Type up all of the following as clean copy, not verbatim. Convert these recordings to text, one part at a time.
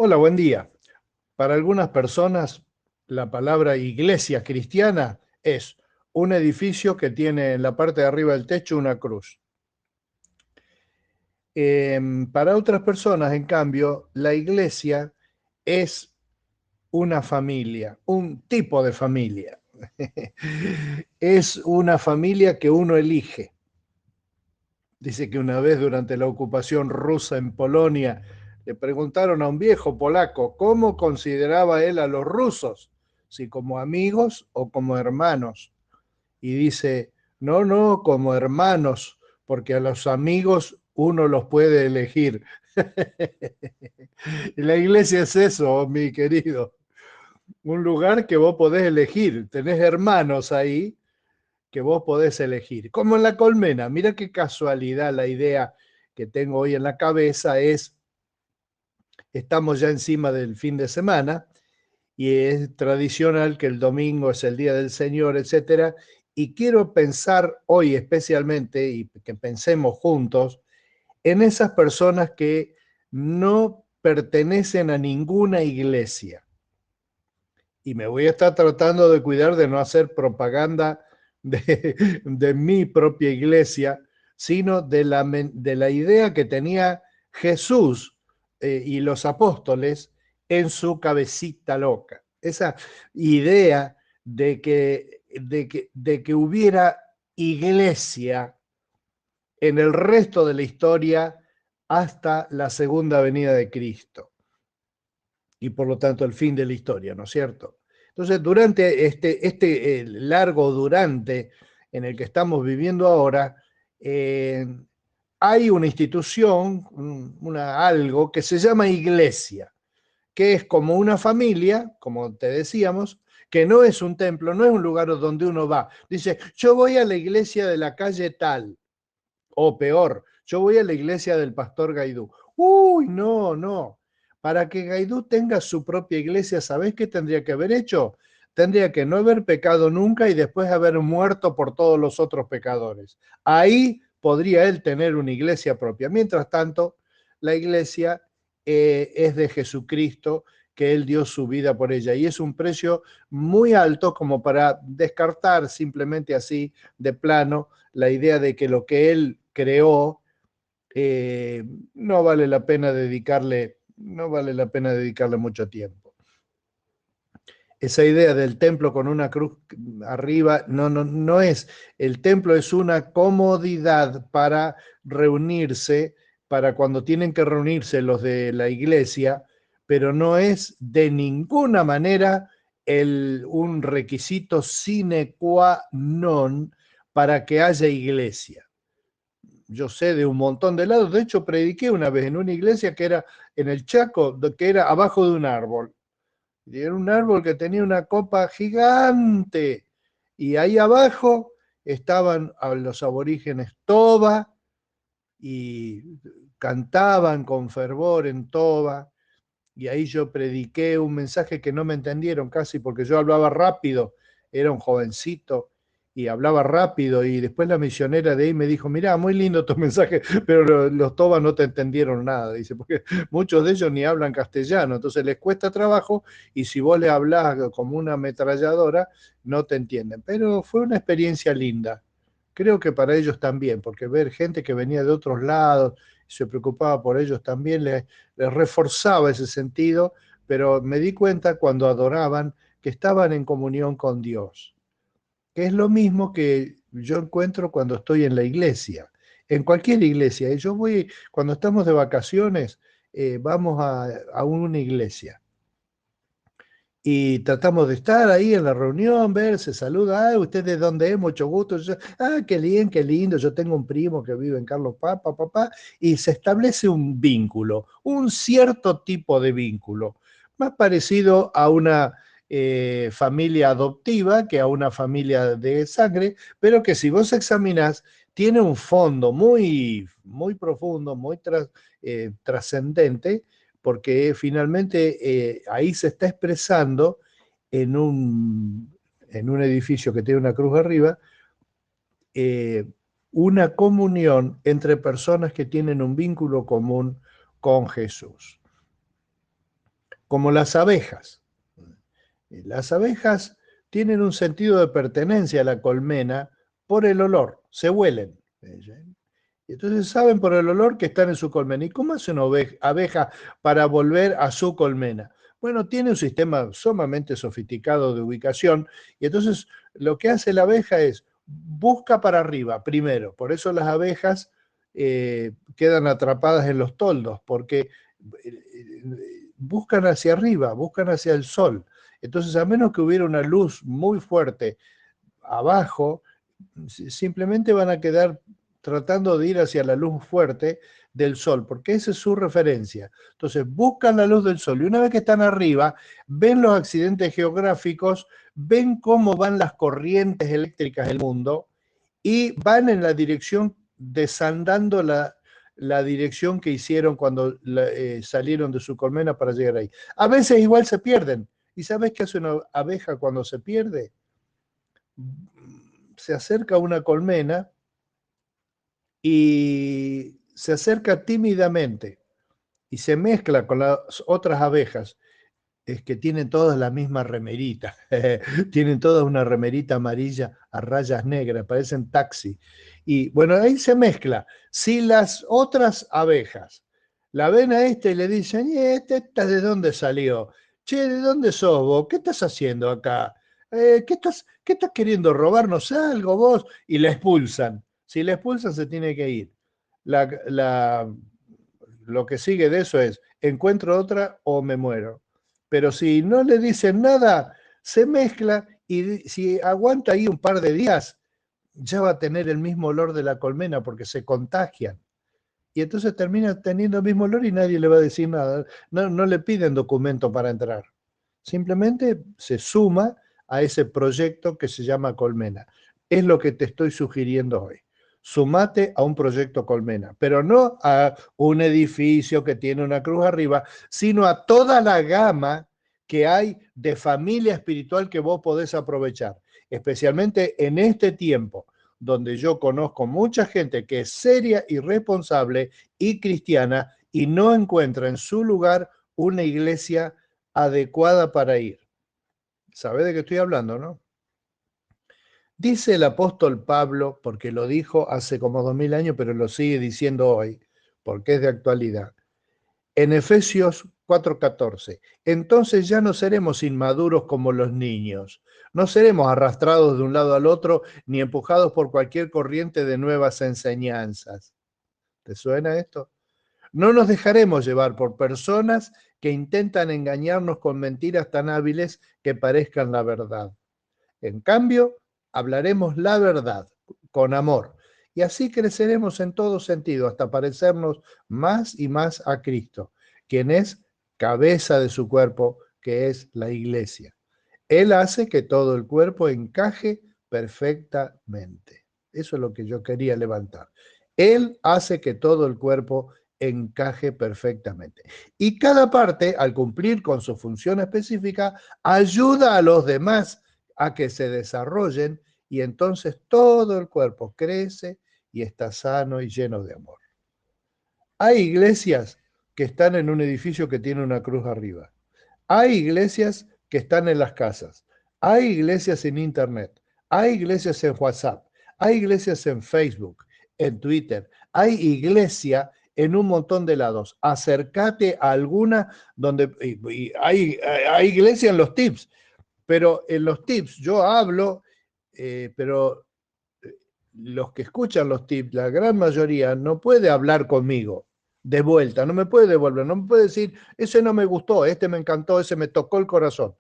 Hola, buen día. Para algunas personas, la palabra iglesia cristiana es un edificio que tiene en la parte de arriba del techo una cruz. Para otras personas, en cambio, la iglesia es una familia, un tipo de familia. Es una familia que uno elige. Dice que una vez durante la ocupación rusa en Polonia le preguntaron a un viejo polaco cómo consideraba él a los rusos, si como amigos o como hermanos. Y dice, no, no, como hermanos, porque a los amigos uno los puede elegir. Y la iglesia es eso, mi querido, un lugar que vos podés elegir, tenés hermanos ahí que vos podés elegir. Como en la colmena, mira qué casualidad, la idea que tengo hoy en la cabeza es, estamos ya encima del fin de semana y es tradicional que el domingo es el día del Señor, etcétera, y quiero pensar hoy especialmente y que pensemos juntos en esas personas que no pertenecen a ninguna iglesia. Y me voy a estar tratando de cuidar de no hacer propaganda de mi propia iglesia, sino de la idea que tenía Jesús y los apóstoles en su cabecita loca. Esa idea de que hubiera iglesia en el resto de la historia hasta la segunda venida de Cristo y por lo tanto el fin de la historia, ¿no es cierto? Entonces, durante este largo durante en el que estamos viviendo ahora, eh, hay una institución, algo que se llama iglesia, que es como una familia, como te decíamos, que no es un templo, no es un lugar donde uno va. Dice, yo voy a la iglesia de la calle tal, o peor, yo voy a la iglesia del pastor Gaidú. Uy, no, no. Para que Gaidú tenga su propia iglesia, ¿sabés qué tendría que haber hecho? Tendría que no haber pecado nunca y después haber muerto por todos los otros pecadores. Ahí podría él tener una iglesia propia. Mientras tanto, la iglesia es de Jesucristo, que él dio su vida por ella. Y es un precio muy alto como para descartar simplemente así de plano la idea de que lo que él creó no vale la pena dedicarle mucho tiempo. Esa idea del templo con una cruz arriba no es. El templo es una comodidad para reunirse, para cuando tienen que reunirse los de la iglesia, pero no es de ninguna manera un requisito sine qua non para que haya iglesia. Yo sé de un montón de lados, de hecho prediqué una vez en una iglesia que era en el Chaco, que era abajo de un árbol. Y era un árbol que tenía una copa gigante. Y ahí abajo estaban los aborígenes Toba y cantaban con fervor en Toba. Y ahí yo prediqué un mensaje que no me entendieron casi porque yo hablaba rápido, era un jovencito y hablaba rápido y después la misionera de ahí me dijo, mirá, muy lindo tu mensaje, pero los tobas no te entendieron nada, dice, porque muchos de ellos ni hablan castellano, entonces les cuesta trabajo y si vos le hablás como una ametralladora, no te entienden. Pero fue una experiencia linda. Creo que para ellos también, porque ver gente que venía de otros lados, se preocupaba por ellos también, les reforzaba ese sentido, pero me di cuenta cuando adoraban que estaban en comunión con Dios, que es lo mismo que yo encuentro cuando estoy en la iglesia, en cualquier iglesia. Yo voy, cuando estamos de vacaciones, vamos a una iglesia y tratamos de estar ahí en la reunión, ver, se saluda, ¿usted de dónde es? Mucho gusto. Yo, qué bien, qué lindo, yo tengo un primo que vive en Carlos Papa, papá, y se establece un vínculo, un cierto tipo de vínculo, más parecido a una familia adoptiva que a una familia de sangre, pero que si vos examinás, tiene un fondo muy, muy profundo, muy trascendente, porque finalmente ahí se está expresando en en un edificio que tiene una cruz arriba, eh, una comunión entre personas que tienen un vínculo común con Jesús. como las abejas. Las abejas tienen un sentido de pertenencia a la colmena por el olor, se huelen. Y entonces saben por el olor que están en su colmena. ¿Y cómo hace una abeja para volver a su colmena? Bueno, tiene un sistema sumamente sofisticado de ubicación y entonces lo que hace la abeja es busca para arriba primero. Por eso las abejas quedan atrapadas en los toldos, porque buscan hacia arriba, buscan hacia el sol. Entonces, a menos que hubiera una luz muy fuerte abajo, simplemente van a quedar tratando de ir hacia la luz fuerte del sol, porque esa es su referencia. Entonces buscan la luz del sol y una vez que están arriba, ven los accidentes geográficos, ven cómo van las corrientes eléctricas del mundo y van en la dirección, desandando la dirección que hicieron cuando salieron de su colmena para llegar ahí. A veces igual se pierden. ¿Y sabes qué hace una abeja cuando se pierde? Se acerca a una colmena y se acerca tímidamente y se mezcla con las otras abejas, es que tienen todas la misma remerita, tienen todas una remerita amarilla a rayas negras, parecen taxi. Y bueno, ahí se mezcla. Si las otras abejas la ven a este y le dicen, ¿esta de dónde salió? Che, ¿de dónde sos vos? ¿Qué estás haciendo acá? ¿Qué estás queriendo robarnos algo vos? Y la expulsan. Si la expulsan, se tiene que ir. La, la, lo que sigue de eso es, encuentro otra o me muero. Pero si no le dicen nada, se mezcla y si aguanta ahí un par de días, ya va a tener el mismo olor de la colmena porque se contagian. Y entonces termina teniendo el mismo olor y nadie le va a decir nada. No le piden documento para entrar. Simplemente se suma a ese proyecto que se llama Colmena. Es lo que te estoy sugiriendo hoy. Sumate a un proyecto Colmena, pero no a un edificio que tiene una cruz arriba, sino a toda la gama que hay de familia espiritual que vos podés aprovechar, especialmente en este tiempo donde yo conozco mucha gente que es seria y responsable y cristiana y no encuentra en su lugar una iglesia adecuada para ir. ¿Sabe de qué estoy hablando, no? Dice el apóstol Pablo, porque lo dijo hace como 2000 años, pero lo sigue diciendo hoy, porque es de actualidad. En Efesios 4:14, entonces ya no seremos inmaduros como los niños, no seremos arrastrados de un lado al otro ni empujados por cualquier corriente de nuevas enseñanzas. ¿Te suena esto? No nos dejaremos llevar por personas que intentan engañarnos con mentiras tan hábiles que parezcan la verdad. En cambio, hablaremos la verdad con amor y así creceremos en todo sentido hasta parecernos más y más a Cristo, quien es cabeza de su cuerpo, que es la iglesia. Él hace que todo el cuerpo encaje perfectamente. Eso es lo que yo quería levantar. Él hace que todo el cuerpo encaje perfectamente. Y cada parte, al cumplir con su función específica, ayuda a los demás a que se desarrollen y entonces todo el cuerpo crece y está sano y lleno de amor. Hay iglesias que están en un edificio que tiene una cruz arriba. Hay iglesias que están en las casas. Hay iglesias en internet. Hay iglesias en WhatsApp. Hay iglesias en Facebook, en Twitter. Hay iglesia en un montón de lados. Acércate a alguna donde hay iglesia en los tips, pero en los tips yo hablo, pero los que escuchan los tips, la gran mayoría, no puede hablar conmigo de vuelta, no me puede devolver, no me puede decir, ese no me gustó, este me encantó, ese me tocó el corazón.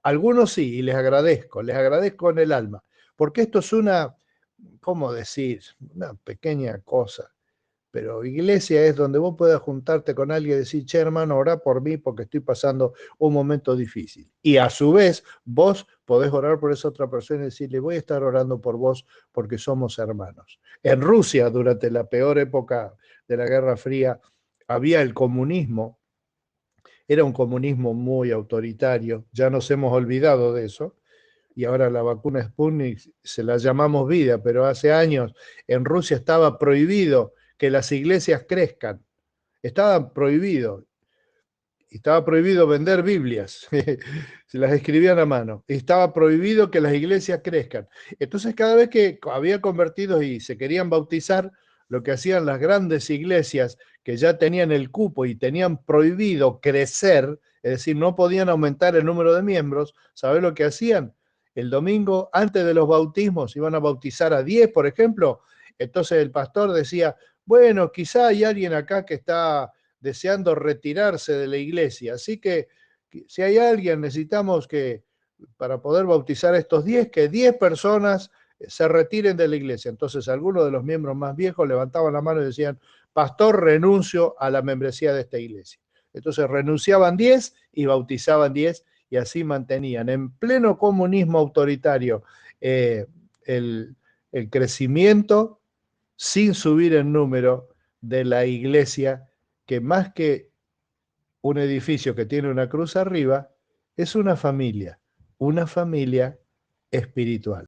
Algunos sí, y les agradezco en el alma, porque esto es una, ¿cómo decir? Una pequeña cosa. Pero iglesia es donde vos puedas juntarte con alguien y decir, che, hermano, orá por mí porque estoy pasando un momento difícil. Y a su vez, vos podés orar por esa otra persona y decirle, voy a estar orando por vos porque somos hermanos. En Rusia, durante la peor época de la Guerra Fría, había el comunismo. Era un comunismo muy autoritario. Ya nos hemos olvidado de eso. Y ahora la vacuna Sputnik se la llamamos vida, pero hace años en Rusia estaba prohibido que las iglesias crezcan. Estaba prohibido. estaba prohibido vender Biblias, se las escribían a mano, estaba prohibido que las iglesias crezcan. Entonces cada vez que había convertidos y se querían bautizar, lo que hacían las grandes iglesias que ya tenían el cupo y tenían prohibido crecer, es decir, no podían aumentar el número de miembros, ¿sabés lo que hacían? El domingo, antes de los bautismos, iban a bautizar a 10, por ejemplo. Entonces el pastor decía, bueno, quizá hay alguien acá que está deseando retirarse de la iglesia. Así que si hay alguien, necesitamos que, para poder bautizar a estos 10, que 10 personas se retiren de la iglesia. Entonces algunos de los miembros más viejos levantaban la mano y decían, pastor, renuncio a la membresía de esta iglesia. Entonces renunciaban 10 y bautizaban 10 y así mantenían en pleno comunismo autoritario eh, el, el crecimiento sin subir el número de la iglesia, que más que un edificio que tiene una cruz arriba, es una familia espiritual.